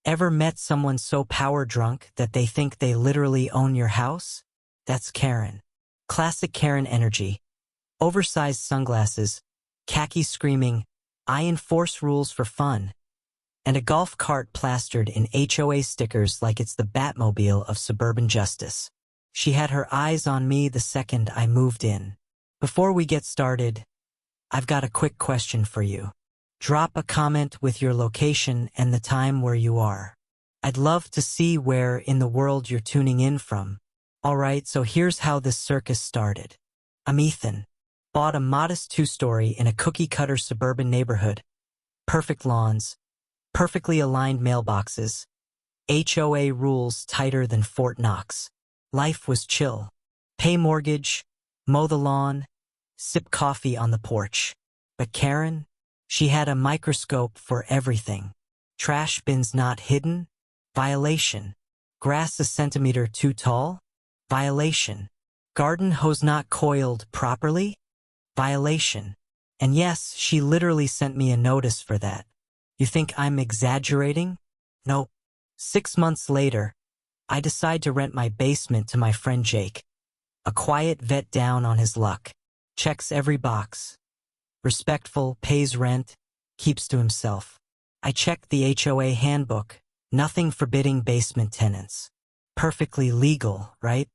Ever met someone so power drunk that they think they literally own your house? That's Karen. Classic Karen energy. Oversized sunglasses, khaki screaming, "I enforce rules for fun," and a golf cart plastered in HOA stickers like it's the Batmobile of suburban justice. She had her eyes on me the second I moved in. Before we get started, I've got a quick question for you. Drop a comment with your location and the time where you are. I'd love to see where in the world you're tuning in from. Alright, so here's how this circus started. I'm Ethan. Bought a modest two-story in a cookie-cutter suburban neighborhood. Perfect lawns, perfectly aligned mailboxes, HOA rules tighter than Fort Knox. Life was chill. Pay mortgage, mow the lawn, sip coffee on the porch. But Karen? She had a microscope for everything. Trash bins not hidden? Violation. Grass a centimeter too tall? Violation. Garden hose not coiled properly? Violation. And yes, she literally sent me a notice for that. You think I'm exaggerating? Nope. 6 months later, I decide to rent my basement to my friend Jake. A quiet vet down on his luck. Checks every box. Respectful, pays rent, keeps to himself. I checked the HOA handbook. Nothing forbidding basement tenants. Perfectly legal, right?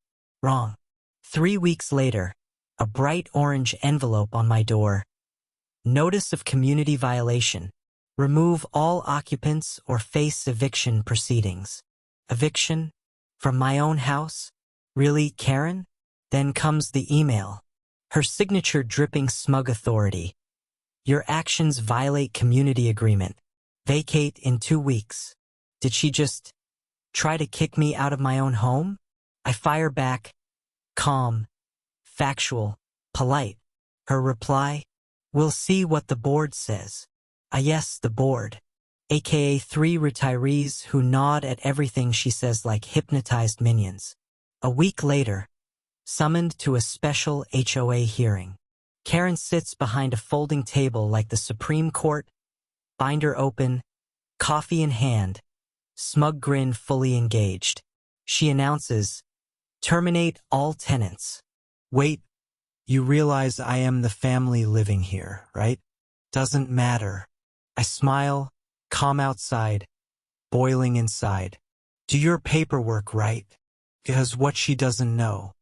Wrong. 3 weeks later, a bright orange envelope on my door. Notice of community violation. Remove all occupants or face eviction proceedings. Eviction? From my own house? Really, Karen? Then comes the email. Her signature dripping smug authority. Your actions violate community agreement. Vacate in 2 weeks. Did she just try to kick me out of my own home? I fire back, calm, factual, polite. Her reply, we'll see what the board says. Yes, the board, aka 3 retirees who nod at everything she says like hypnotized minions. A week later, summoned to a special HOA hearing. Karen sits behind a folding table like the Supreme Court, binder open, coffee in hand, smug grin fully engaged. She announces, terminate all tenants. Wait, you realize I am the family living here, right? Doesn't matter. I smile, calm outside, boiling inside. Do your paperwork right? Because what she doesn't know.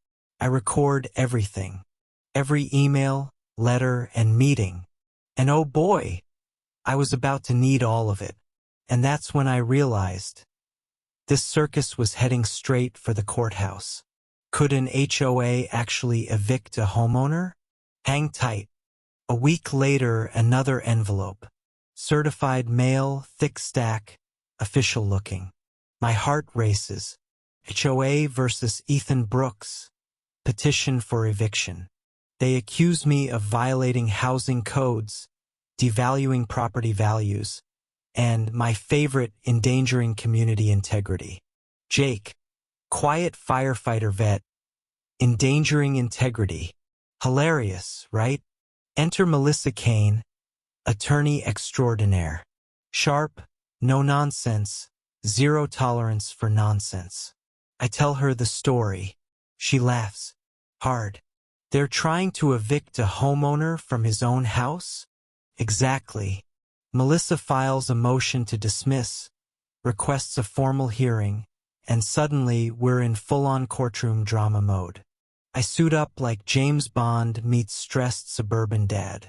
I record everything. Every email, letter, and meeting. And oh boy, I was about to need all of it. And that's when I realized this circus was heading straight for the courthouse. Could an HOA actually evict a homeowner? Hang tight. A week later, another envelope. Certified mail, thick stack, official looking. My heart races. HOA versus Ethan Brooks. Petition for eviction. They accuse me of violating housing codes, devaluing property values, and my favorite, endangering community integrity. Jake, quiet firefighter vet, endangering integrity. Hilarious, right? Enter Melissa Kane, attorney extraordinaire. Sharp, no nonsense, zero tolerance for nonsense. I tell her the story. She laughs. Hard. They're trying to evict a homeowner from his own house? Exactly. Melissa files a motion to dismiss, requests a formal hearing, and suddenly we're in full-on courtroom drama mode. I suit up like James Bond meets stressed suburban dad.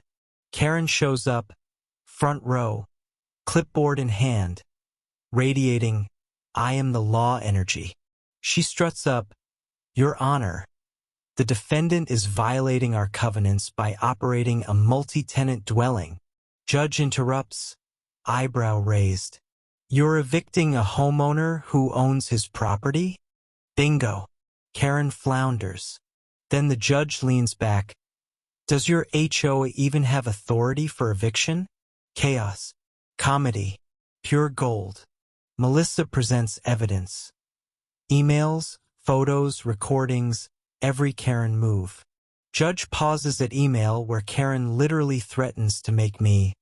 Karen shows up, front row, clipboard in hand, radiating, I am the law energy. She struts up, Your Honor, the defendant is violating our covenants by operating a multi-tenant dwelling. Judge interrupts, eyebrow raised. You're evicting a homeowner who owns his property? Bingo. Karen flounders. Then the judge leans back. Does your HOA even have authority for eviction? Chaos. Comedy. Pure gold. Melissa presents evidence. Emails, photos, recordings, every Karen move. Judge pauses at email where Karen literally threatens to make me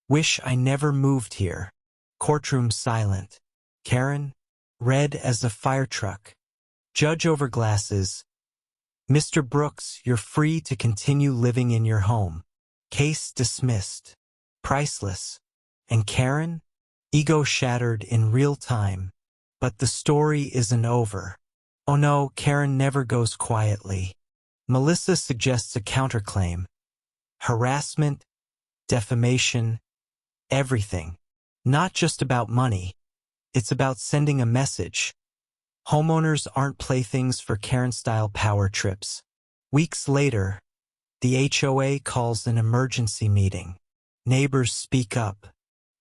wish I never moved here. Courtroom silent. Karen, red as a fire truck. Judge over glasses. Mr. Brooks, you're free to continue living in your home. Case dismissed. Priceless. And Karen? Ego shattered in real time. But the story isn't over. Oh no, Karen never goes quietly. Melissa suggests a counterclaim. Harassment, defamation, everything. Not just about money. It's about sending a message. Homeowners aren't playthings for Karen-style power trips. Weeks later, the HOA calls an emergency meeting. Neighbors speak up.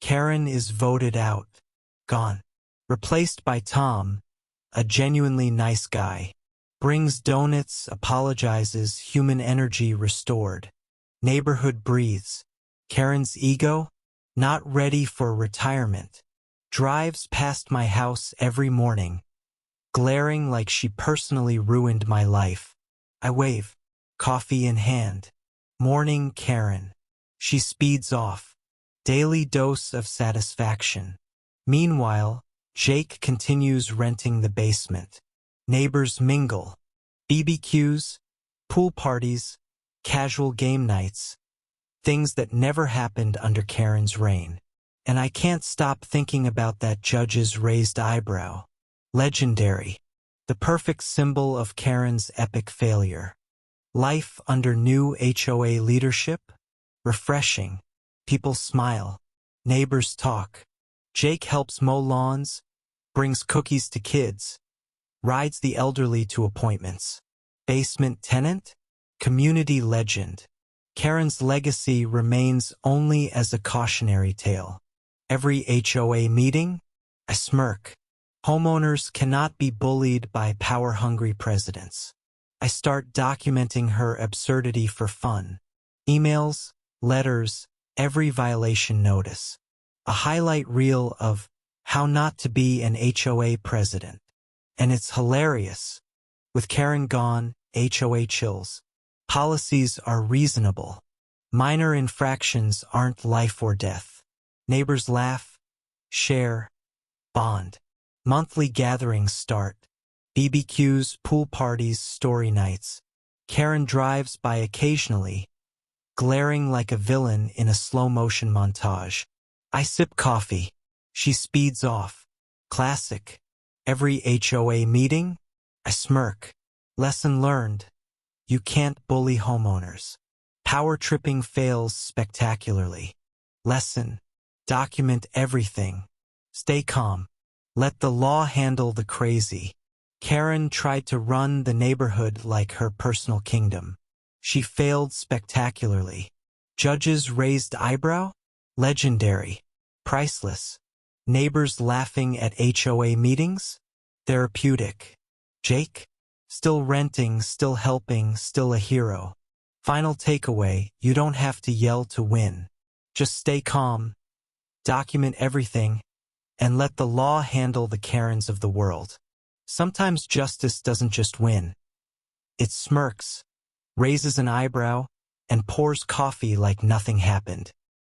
Karen is voted out. Gone. Replaced by Tom, a genuinely nice guy. Brings donuts, apologizes, human energy restored. Neighborhood breathes. Karen's ego? Not ready for retirement. Drives past my house every morning, glaring like she personally ruined my life. I wave, coffee in hand. Morning, Karen. She speeds off. Daily dose of satisfaction. Meanwhile, Jake continues renting the basement. Neighbors mingle. BBQs, pool parties, casual game nights. Things that never happened under Karen's reign. And I can't stop thinking about that judge's raised eyebrow. Legendary. The perfect symbol of Karen's epic failure. Life under new HOA leadership? Refreshing. People smile. Neighbors talk. Jake helps mow lawns, brings cookies to kids, rides the elderly to appointments. Basement tenant? Community legend. Karen's legacy remains only as a cautionary tale. Every HOA meeting? I smirk. Homeowners cannot be bullied by power-hungry presidents. I start documenting her absurdity for fun. Emails, letters, every violation notice. A highlight reel of how not to be an HOA president. And it's hilarious. With Karen gone, HOA chills. Policies are reasonable. Minor infractions aren't life or death. Neighbors laugh, share, bond. Monthly gatherings start. BBQs, pool parties, story nights. Karen drives by occasionally, glaring like a villain in a slow-motion montage. I sip coffee. She speeds off. Classic. Every HOA meeting? I smirk. Lesson learned. You can't bully homeowners. Power tripping fails spectacularly. Lesson. Document everything. Stay calm. Let the law handle the crazy. Karen tried to run the neighborhood like her personal kingdom. She failed spectacularly. Judges raised eyebrow? Legendary. Priceless. Neighbors laughing at HOA meetings? Therapeutic. Jake? Still renting, still helping, still a hero. Final takeaway, you don't have to yell to win. Just stay calm, document everything, and let the law handle the Karens of the world. Sometimes justice doesn't just win. It smirks, raises an eyebrow, and pours coffee like nothing happened.